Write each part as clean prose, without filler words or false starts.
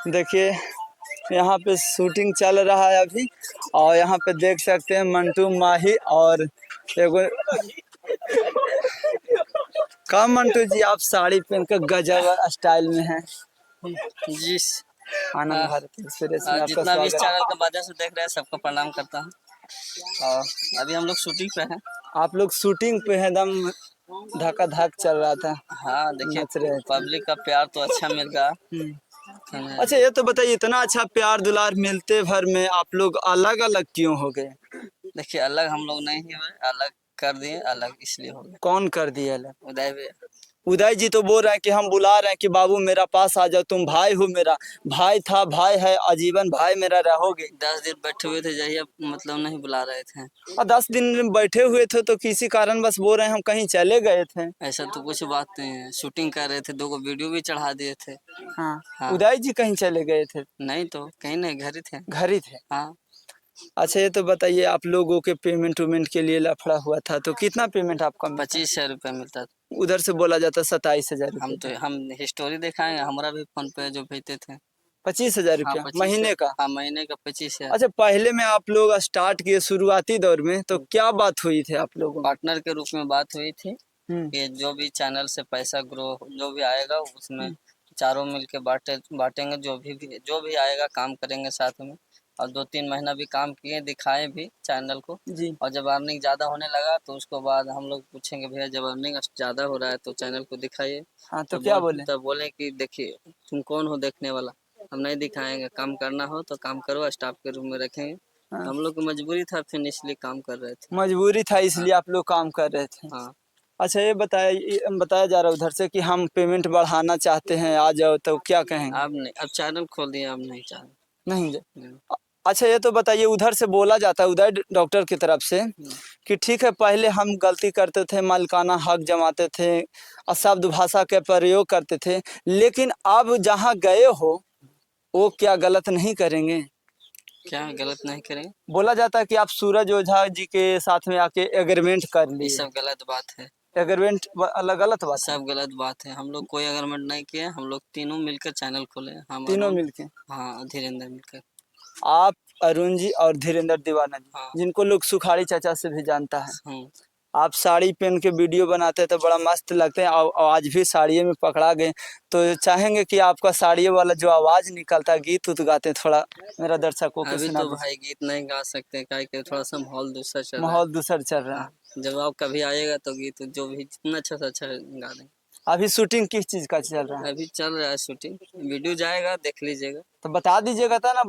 देखिए यहाँ पे शूटिंग चल रहा है अभी, और यहाँ पे देख सकते हैं मंटू माही और एगो कम। मंटू जी आप साड़ी पहन कर गजब स्टाइल में हैं। जी आनंद भारत एक्सप्रेस में आपका जितना भी इस स्वागत। चैनल के माध्यम से देख रहे हैं सबको प्रणाम करता हूँ। और अभी हम लोग शूटिंग पे हैं। आप लोग शूटिंग पे है, एकदम धक्का धक चल रहा था। हाँ देखिए नाच रहे थे। पब्लिक का प्यार तो अच्छा मिल रहा है। अच्छा ये तो बताइए, इतना अच्छा प्यार दुलार मिलते भर में आप लोग अलग अलग क्यों हो गए? देखिए अलग हम लोग नहीं हुए, अलग कर दिए, अलग इसलिए हो गए। कौन कर दिया अलग? उदय भी उदय जी तो बोल रहे हैं कि हम बुला रहे हैं कि बाबू मेरा पास आ जाओ, तुम भाई हो मेरा। भाई था, भाई है, आजीवन भाई मेरा रहोगे। 10 दिन बैठे हुए थे, जाइए मतलब नहीं बुला रहे थे। और 10 दिन बैठे हुए थे तो किसी कारण बस बोल रहे हैं हम कहीं चले गए थे। ऐसा तो कुछ बात नहीं है, शूटिंग कर रहे थे, 2 वीडियो भी चढ़ा दिए थे। हाँ, हाँ। उदय जी कहीं चले गए थे? नहीं तो कहीं नहीं, घर ही थे। घर ही थे। हाँ। अच्छा ये तो बताइए, आप लोगों के पेमेंट वेमेंट के लिए लफड़ा हुआ था तो कितना पेमेंट आपका मिलता? 2500 रुपये मिलता था। उधर से बोला जाता 27,000 हम हिस्टोरी दिखाएंगे, हमारा भी फोन पे जो भेजते थे। 25,000 हाँ, रुपया 25 महीने का? हाँ महीने का 25,000। अच्छा पहले में आप लोग स्टार्ट किए शुरुआती दौर में तो क्या बात हुई थी आप लोगों में? पार्टनर के रूप में बात हुई थी हम्म, कि जो भी चैनल से पैसा ग्रो जो भी आएगा उसमें चारों मिलके बांटेंगे, जो भी आएगा काम करेंगे साथ में। और 2-3 महीना भी काम किए, दिखाए भी चैनल को। जी। और जब अर्निंग ज़्यादा होने लगा तो उसको बाद हम लोग पूछेंगे भैया जब अर्निंग ज़्यादा हो रहा है तो चैनल को दिखाइए। हाँ तो क्या बोले? तब बोले कि देखिए तुम कौन हो देखने वाला, हम नहीं दिखाएंगे, काम करना हो तो काम करो, स्टाफ के रूम में रखेंगे। हाँ, तो हम लोग को मजबूरी था, फिर इसलिए काम कर रहे थे। मजबूरी था इसलिए आप लोग काम कर रहे थे। हाँ। अच्छा ये बताया जा रहा है उधर से कि हम पेमेंट बढ़ाना चाहते हैं, आ जाओ, तो क्या कहेंगे? अब नहीं, अब चैनल खोल दिए, अब नहीं चाह नहीं रहे। अच्छा ये तो बताइए, उधर से बोला जाता है उदय डॉक्टर की तरफ से कि ठीक है पहले हम गलती करते थे, मालिकाना हक जमाते थे, अशब्द भाषा के प्रयोग करते थे, लेकिन अब जहाँ गए हो वो क्या गलत नहीं करेंगे? क्या गलत नहीं करेंगे? बोला जाता है कि आप सूरज ओझा जी के साथ में आके एग्रीमेंट कर ये लिए। सब गलत बात है। एग्रीमेंट अलग गलत बात है। सब गलत बात है, हम लोग कोई एग्रीमेंट नहीं किए, हम लोग तीनों मिलकर चैनल खोले। हम तीनों अरुण, मिलके? हाँ धीरेन्द्र मिलकर। आप, अरुण जी और धीरेन्द्र दीवाना जी, हाँ। जिनको लोग सुखाड़ी चाचा से भी जानता है। हम्म। आप साड़ी पहन के वीडियो बनाते हैं तो बड़ा मस्त लगते हैं, और आज भी साड़ियों में पकड़ा गए, तो चाहेंगे कि आपका साड़ियों वाला जो आवाज़ निकलता है, गीत उत गाते हैं, थोड़ा मेरा दर्शकों को अभी सुना तो दीजिए। भाई गीत नहीं गा सकते, क्या कि थोड़ा सा माहौल दूसरा चल रहा है। माहौल दूसर चल रहा हाँ, है। जब आप कभी आएगा तो गीत जो भी जितना अच्छा से अच्छा गा देंगे। अभी शूटिंग किस चीज़ का चल रहा है? अभी चल रहा है शूटिंग, वीडियो जाएगा, देख लीजिएगा। तो बता दीजिएगा था ना,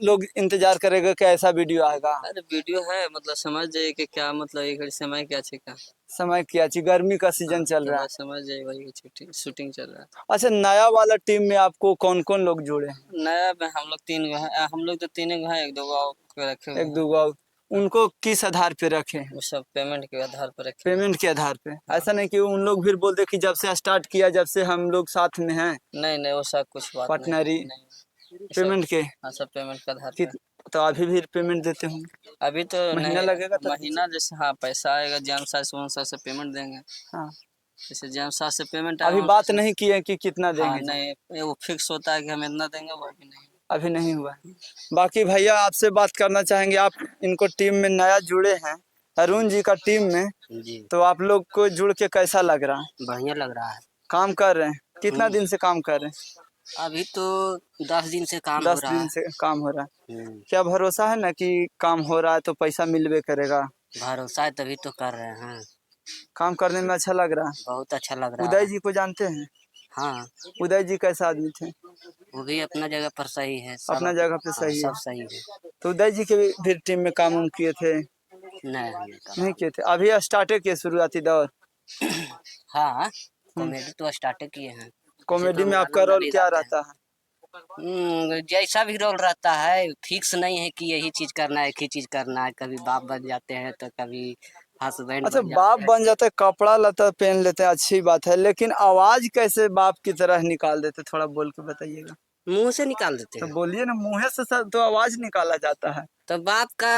लोग इंतजार करेगा कि ऐसा वीडियो आएगा। अरे वीडियो है, मतलब समझ जाइए कि क्या मतलब एक घड़ी समय क्या छिका। समय क्या चाहिए, गर्मी का सीजन हाँ, चल तो रहा है। बस समझ जाइए वही शूटिंग चल रहा है। अच्छा नया वाला टीम में आपको कौन कौन लोग जुड़े हैं? नया में हम लोग 3 गो हैं, हम लोग तो 3 गो हैं, 1-2 गो और रखे हुए एक हैं। दो गो उनको किस आधार पे रखे हैं? वो सब पेमेंट के आधार पर रखे हैं। पेमेंट के आधार पे? हाँ। ऐसा नहीं कि उन लोग फिर बोलते कि जब से स्टार्ट किया, जब से हम लोग साथ में हैं नहीं नहीं, वो सब कुछ बात पार्टनरी नहीं। ये सब पेमेंट के? हाँ, सब पेमेंट के आधार कि पे। तो अभी भी पेमेंट देते होंगे? अभी तो महीना नहीं, लगेगा तब? महीना जैसे हाँ पैसा आएगा जैम सार से पेमेंट देंगे। हाँ, जैसे जैम सार से पेमेंट अभी आएगा बात पैसा। नहीं की है कि कितना हाँ देंगे जी? नहीं, वो फिक्स होता है कि हम इतना देंगे, वो अभी नहीं। अभी नहीं हुआ है। बाकी भैया आपसे बात करना चाहेंगे, आप इनको टीम में नया जुड़े हैं, अरुण जी का टीम में, जी तो आप लोग को जुड़ के कैसा लग रहा है? बढ़िया लग रहा है। काम कर रहे हैं? कितना दिन से काम कर रहे हैं? अभी तो 10 दिन से काम हो 10 रहा दिन से काम हो रहा है। है। क्या भरोसा है ना कि काम हो रहा है तो पैसा मिलबे करेगा? भरोसा है तभी तो कर रहे हैं। काम करने में अच्छा लग रहा है। बहुत अच्छा लग रहा उदय है। जी को जानते हैं? हाँ, उदय जी कैसा आदमी थे? वो भी अपना जगह पर सही है, सब अपना जगह पे हाँ, सही है। सब सही है। तो उदय जी के भी टीम में काम उम किए थे? नहीं हमने नहीं कहा। किए थे, अभी स्टार्टे किए शुरुआती दौर? हाँ, कॉमेडी तो स्टार्ट किए हैं। वैसे तो कॉमेडी हम में आपका गाना उना रोल भी क्या गाते हैं। रहता है? जैसा भी रोल रहता है, फिक्स नहीं है कि यही चीज करना है, एक ही चीज करना है। कभी बाप बन जाते हैं तो कभी हस्बैंड अच्छा बन बाप जाते हैं। बन जाते हैं, कपड़ा लता पहन लेते हैं, अच्छी बात है, लेकिन आवाज कैसे बाप की तरह निकाल देते, थोड़ा बोल के बताइएगा। मुंह से निकाल देते तो हैं। बोलिए ना, मुँह से सर तो आवाज निकाला जाता है। तो बाप का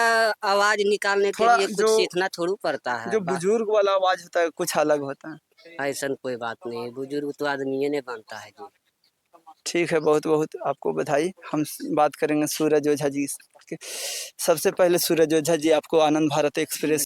आवाज निकालने के थोड़ा लिए कुछ जो सीखना थोड़ू पड़ता है। जो बुजुर्ग वाला आवाज होता है कुछ अलग होता है। ऐसा कोई बात नहीं, बुजुर्ग तो आदमी ने बनता है जी। ठीक है, बहुत बहुत आपको बधाई। हम बात करेंगे सूरज ओझा जी के। सबसे पहले सूरज ओझा जी, आपको आनंद भारत एक्सप्रेस